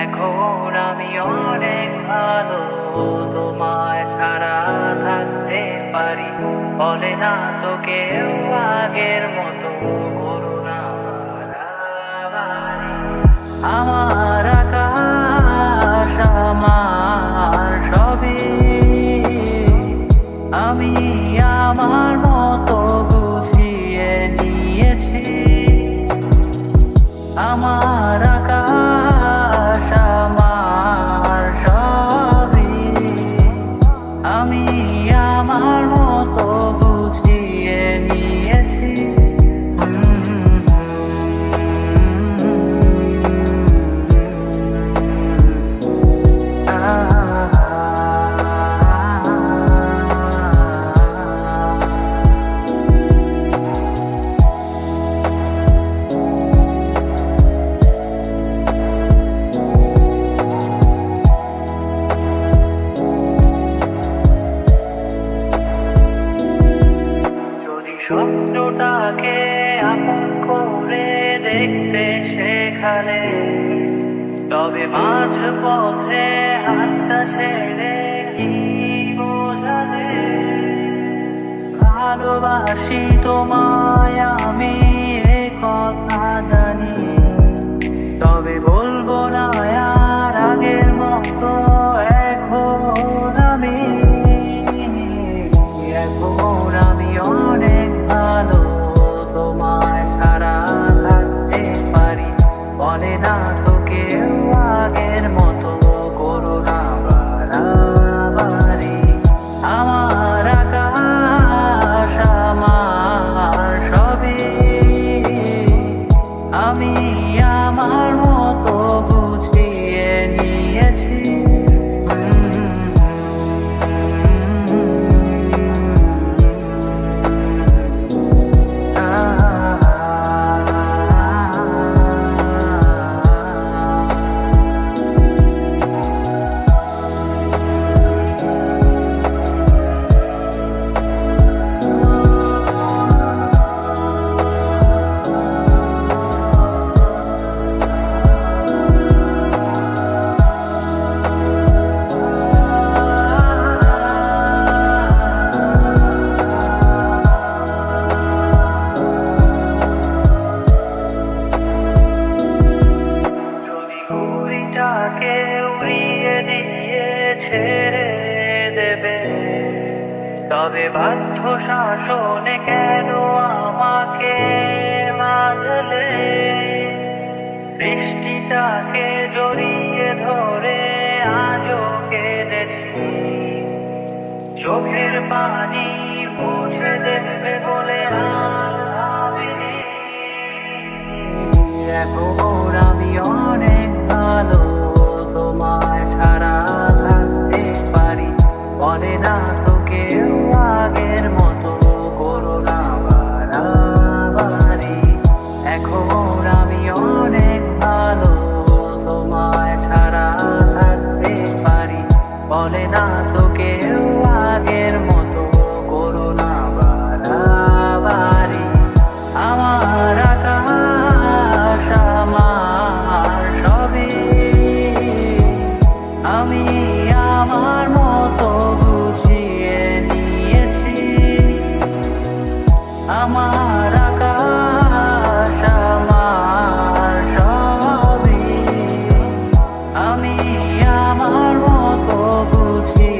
এখন আমি অনেক ভালো, তোমায় ছাড়া থাকতে পারি। বলে না তো কেউ আগের মতো করুণা বাড়াবাড়ি। আমার আকাশ আমার সবই, আমি আমার মতো গুছিয়ে নিয়েছি। আমার আকাশ আমার সবই, আমি আমার মতো গুছিয়ে নিয়েছি। স্বপ্নটাকে আপন করে দেখতে সেখানে, তবে মাঝ পথে হাতটা ছেড়ে কি বোঝালে। ভালোবাসি তোমায় আমি এ কথা জানি, তবে বলবো না আর আগের মতো। এখন আমি অনেক ভালো, তোমায় ছাড়া থাকতে পারি। বলে না তো কেউ আগের মতো করুণা বাড়াবাড়ি। আমার আকাশ আমার সবই, আমি আমার মতো গুছিয়ে নিয়েছি। ঘুড়িটাকে উড়িয়ে দিয়ে ছেড়ে দেবে, তবে বাধ্য শাসনে কেন আমাকে বাঁধলে। বৃষ্টিটাকে জড়িয়ে ধরে আজও কেঁদেছি, চোখের পানি মুছে দেবে বলে আর ভাবিনি। এখন আমি অনেক ভালো, তোমায় ছাড়া থাকতে পারি। বলে না তো কেউ আগের মতো করুণা বাড়াবাড়ি। এখন আমি অনেক ভালো, তোমায় ছাড়া থাকতে পারি। বলে না তো কেউ আগের মতো করুণা বাড়াবাড়ি। আমার আকাশ আমার সবই, আমি আমার মতো গুছিয়ে নিয়েছি। আমার আকাশ আমার সবই, আমি আমার মতো গুছিয়ে